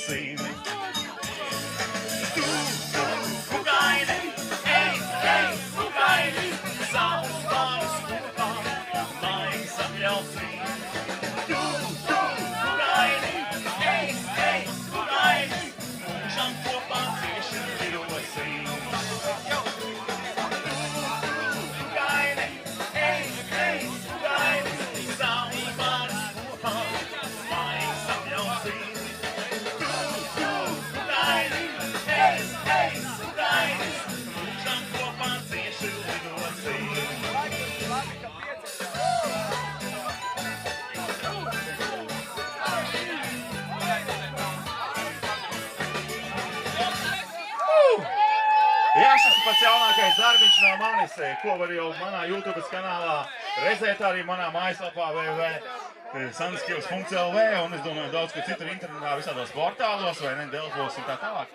asīm. Kukaini, ej, kukaini, savus pārus kopā, laiks apļausīm. Kukaini, ej, kukaini, mūžam kopā cieši lidosim. Kukaini, ej, kukaini, savus pārus kopā, laiks apļausīm. Kukaini, ej, kukaini, mūžam kopā cieši lidosim. Jā, šis ir pats jaunākais darbiņš no manis, ko var jau manā YouTube kanālā redzēt arī manā mājaslapā www.sanskills.lv un es domāju daudz, ka citur internetā visādos portālos vai ne, Delfos un tā tālāk.